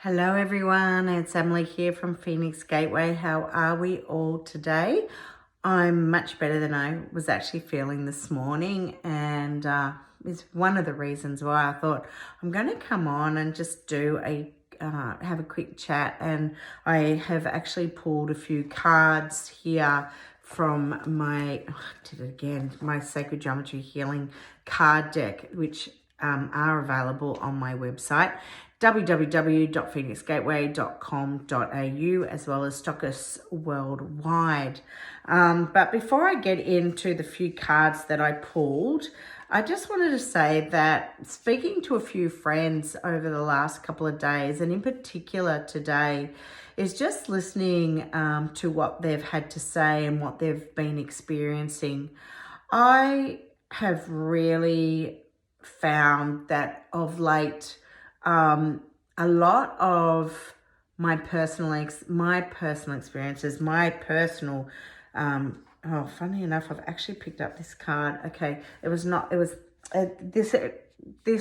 Hello everyone, it's Emily here from Phoenix Gateway. How are we all today? I'm much better than I was actually feeling this morning, and it's one of the reasons why I thought I'm going to come on and just do have a quick chat. And I have actually pulled a few cards here from my Sacred Geometry Healing card deck, which are available on my website www.phoenixgateway.com.au, as well as stockists worldwide. But before I get into the few cards that I pulled, I just wanted to say that speaking to a few friends over the last couple of days, and in particular today, is just listening to what they've had to say and what they've been experiencing. I have really found that of late, a lot of my personal experiences, funny enough, I've actually picked up this card. Okay, this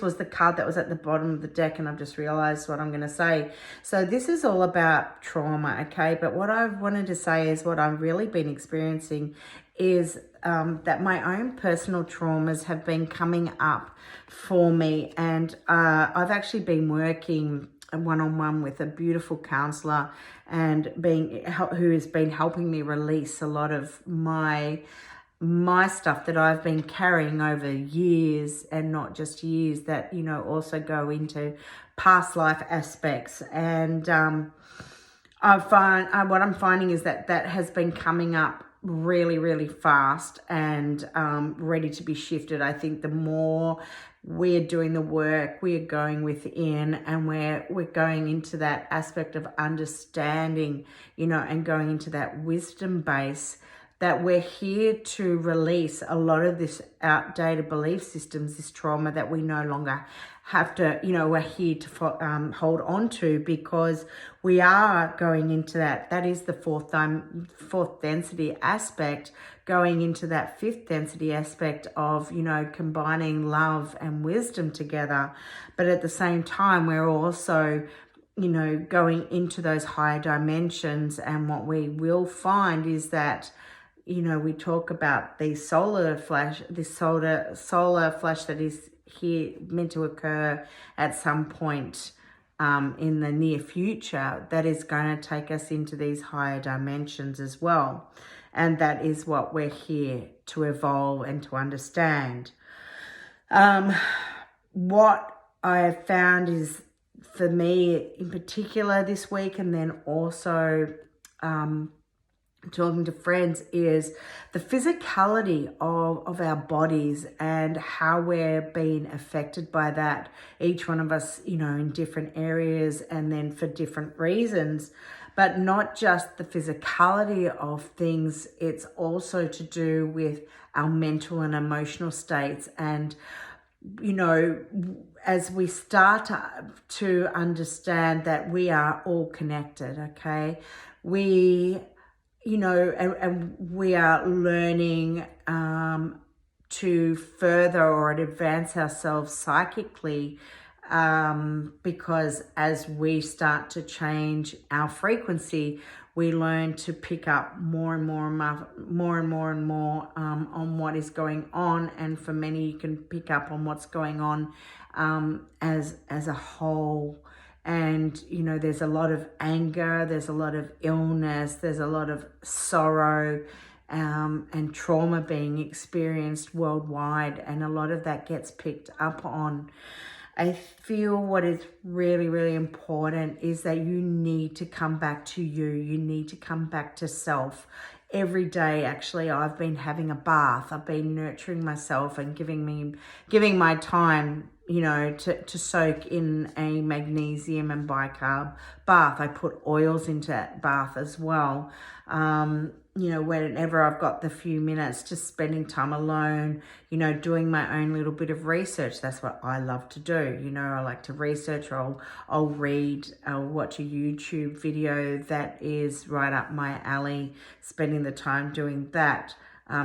was the card that was at the bottom of the deck, and I've just realized what I'm going to say. So this is all about trauma, okay? But what I wanted to say is what I've really been experiencing is that my own personal traumas have been coming up for me, and I've actually been working one-on-one with a beautiful counselor and who has been helping me release a lot of my stuff that I've been carrying over years, and not just years, that also go into past life aspects. And what I'm finding is that has been coming up really fast and ready to be shifted. I think the more we're doing the work, we are going within, and we're going into that aspect of understanding, and going into that wisdom base, that we're here to release a lot of this outdated belief systems, this trauma that we no longer have to, we're here to hold on to, because we are going into that is the fourth density aspect, going into that fifth density aspect of, combining love and wisdom together. But at the same time, we're also going into those higher dimensions. And what we will find is that, we talk about the solar flash that is here meant to occur at some point in the near future, that is going to take us into these higher dimensions as well. And that is what we're here to evolve and to understand. What I have found is, for me in particular this week, and then also talking to friends, is the physicality of our bodies and how we're being affected by that. Each one of us, in different areas, and then for different reasons. But not just the physicality of things, it's also to do with our mental and emotional states. And, as we start to understand that we are all connected, okay? We and we are learning to further or advance ourselves psychically, because as we start to change our frequency, we learn to pick up more and more on what is going on. And for many, you can pick up on what's going on as a whole. And, there's a lot of anger, there's a lot of illness, there's a lot of sorrow and trauma being experienced worldwide. And a lot of that gets picked up on. I feel what is really important is that you need to come back to you. You need to come back to self. Every day, actually, I've been having a bath. I've been nurturing myself and giving my time, to soak in a magnesium and bicarb bath. I put oils into that bath as well. Whenever I've got the few minutes, just spending time alone, doing my own little bit of research. That's what I love to do. I like to research, or I'll read, I'll watch a YouTube video that is right up my alley, spending the time doing that.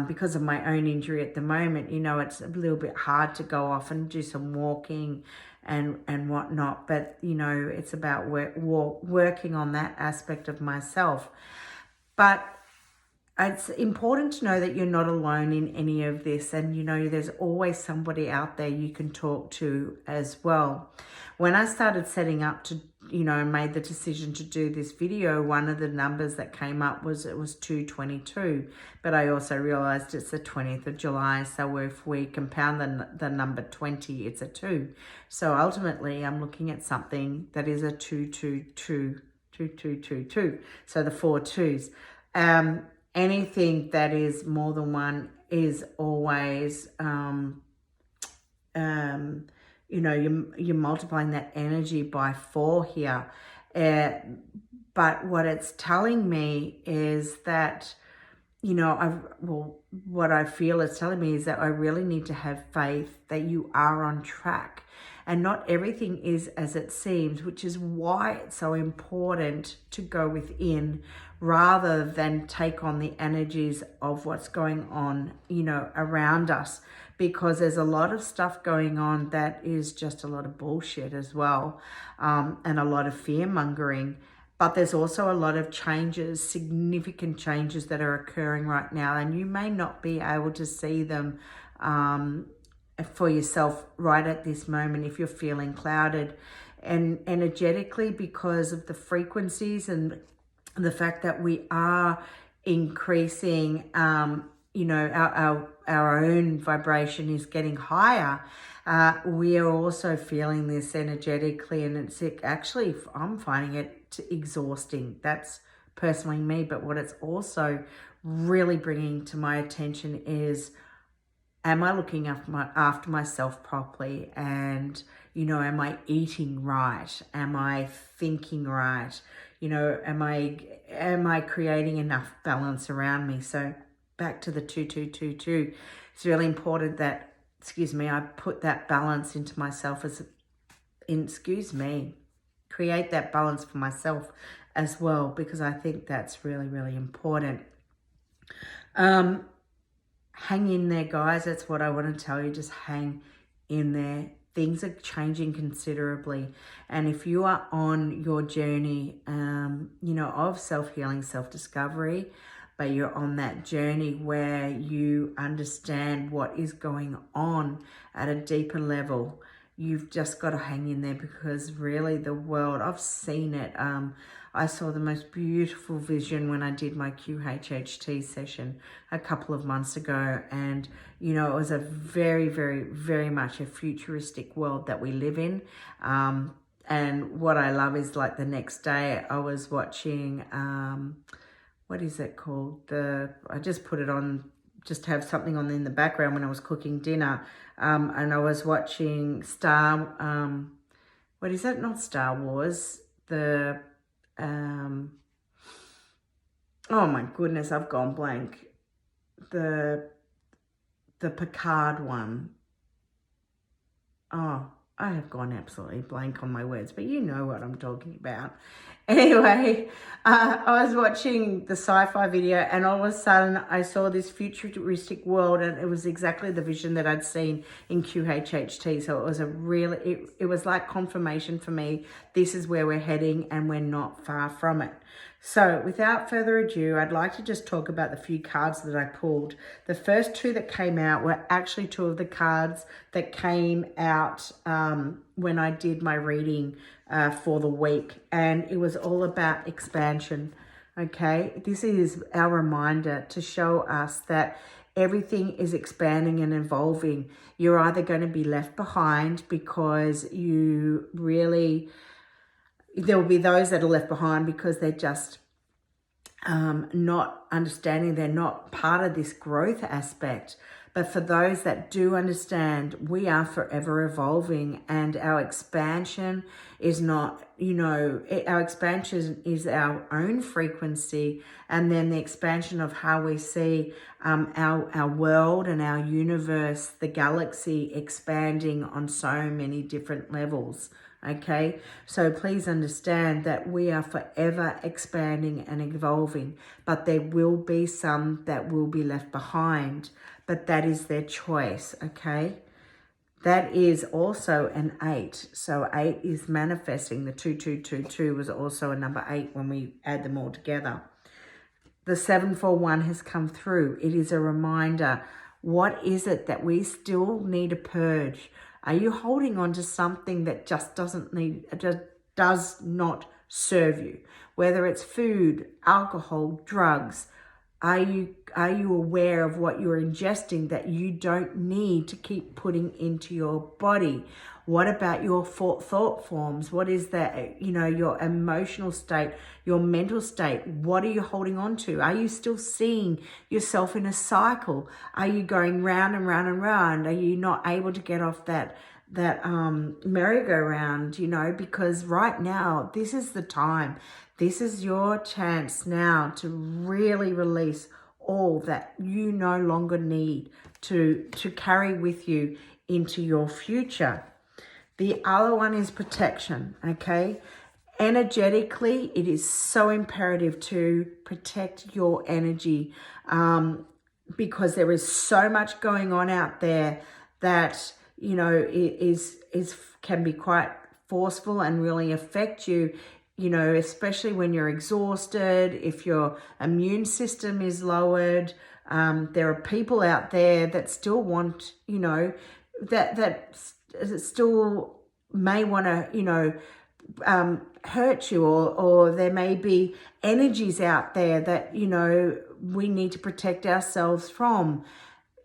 Because of my own injury at the moment, it's a little bit hard to go off and do some walking and whatnot. But, you know, it's about working on that aspect of myself. But it's important to know that you're not alone in any of this, and you know there's always somebody out there you can talk to as well. When I started setting up to, you know, made the decision to do this video, one of the numbers that came up was 222, but I also realized it's the 20th of July, so if we compound the number 20, it's a 2. So ultimately I'm looking at something that is a 222, so the 4 2s. Anything that is more than one is always, you know, you're multiplying that energy by 4 here. But what it's telling me is that, you know, what I feel it's telling me is that I really need to have faith that you are on track. And not everything is as it seems, which is why it's so important to go within rather than take on the energies of what's going on, you know, around us. Because there's a lot of stuff going on that is just a lot of bullshit as well, and a lot of fear-mongering. But there's also a lot of changes, significant changes that are occurring right now, and you may not be able to see them for yourself right at this moment if you're feeling clouded and energetically, because of the frequencies and the fact that we are increasing, you know, our own vibration is getting higher. We are also feeling this energetically, and it's actually, I'm finding it exhausting. That's personally me, but what it's also really bringing to my attention is, am I looking after myself properly? And, you know, am I eating right? Am I thinking right? You know, am I creating enough balance around me? So back to the 2222, it's really important that, I put that balance into myself create that balance for myself as well, because I think that's really, really important. Hang in there, guys. That's what I want to tell you. Just hang in there. Things are changing considerably. And if you are on your journey, you know, of self-healing, self-discovery, but you're on that journey where you understand what is going on at a deeper level, you've just got to hang in there, because really the world, I've seen it. I saw the most beautiful vision when I did my QHHT session a couple of months ago. And, you know, it was a very, very, very much a futuristic world that we live in. And what I love is, like, the next day I was watching, what is it called? I just put it on, just to have something on in the background when I was cooking dinner. And I was watching what is it? Not Star Wars. Oh my goodness, I've gone blank. The Picard one. Oh, I have gone absolutely blank on my words, but you know what I'm talking about. Anyway, I was watching the sci-fi video, and all of a sudden I saw this futuristic world, and it was exactly the vision that I'd seen in QHHT. So it was it was like confirmation for me. This is where we're heading, and we're not far from it. So without further ado, I'd like to just talk about the few cards that I pulled. The first 2 that came out were actually 2 of the cards that came out when I did my reading for the week. And it was all about expansion, okay? This is our reminder to show us that everything is expanding and evolving. You're either going to be left behind because there will be those that are left behind because they're just not understanding, they're not part of this growth aspect. But for those that do understand, we are forever evolving, and our expansion is not, you know, our expansion is our own frequency, and then the expansion of how we see our world and our universe, the galaxy, expanding on so many different levels. Okay, so please understand that we are forever expanding and evolving, but there will be some that will be left behind, but that is their choice, okay? That is also an 8. So 8 is manifesting. The 2222 was also a number 8 when we add them all together. The 741 has come through. It is a reminder. What is it that we still need to purge? Are you holding on to something that just does not serve you? Whether it's food, alcohol, drugs, are you aware of what you're ingesting that you don't need to keep putting into your body? What about your thought forms? What is that, your emotional state, your mental state? What are you holding on to? Are you still seeing yourself in a cycle? Are you going round and round and round? Are you not able to get off that merry-go-round, because right now, this is the time. This is your chance now to really release all that you no longer need to carry with you into your future. The other one is protection, okay? Energetically, it is so imperative to protect your energy because there is so much going on out there that, can be quite forceful and really affect you, especially when you're exhausted, if your immune system is lowered. There are people out there that still want, that still may want to, hurt you, or there may be energies out there that, we need to protect ourselves from.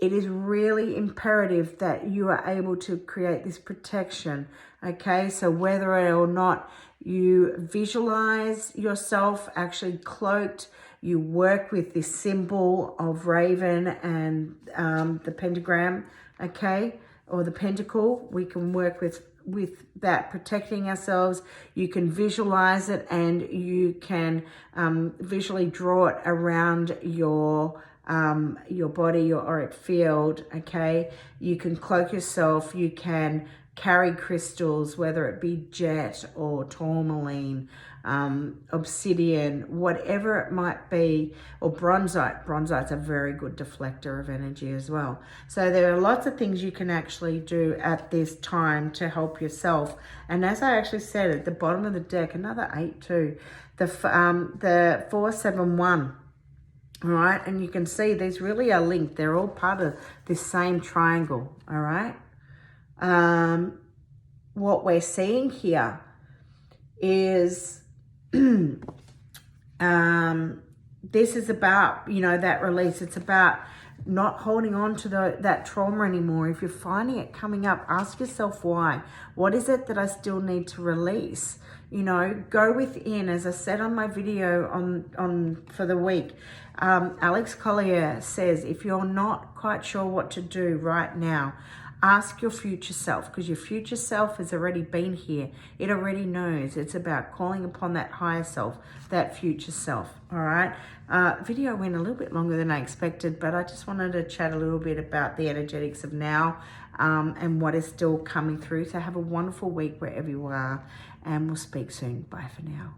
It is really imperative that you are able to create this protection, okay? So whether or not you visualize yourself actually cloaked, you work with this symbol of raven and the pentagram, okay? Or the pentacle, we can work with that, protecting ourselves. You can visualize it, and you can visually draw it around your body, your auric field, okay? You can cloak yourself, you can carry crystals, whether it be jet or tourmaline, obsidian, whatever it might be, or bronzite. Bronzite's a very good deflector of energy as well. So there are lots of things you can actually do at this time to help yourself. And as I actually said, at the bottom of the deck, another 8 too, the 471. All right, and you can see these really are linked. They're all part of this same triangle, all right? What we're seeing here is this is about, that release. It's about not holding on to that trauma anymore. If you're finding it coming up, ask yourself why. What is it that I still need to release? Go within. As I said on my video on for the week, Alex Collier says, if you're not quite sure what to do right now, ask your future self, because your future self has already been here. It already knows. It's about calling upon that higher self, that future self, all right? Video went a little bit longer than I expected, but I just wanted to chat a little bit about the energetics of now and what is still coming through. So have a wonderful week wherever you are, and we'll speak soon. Bye for now.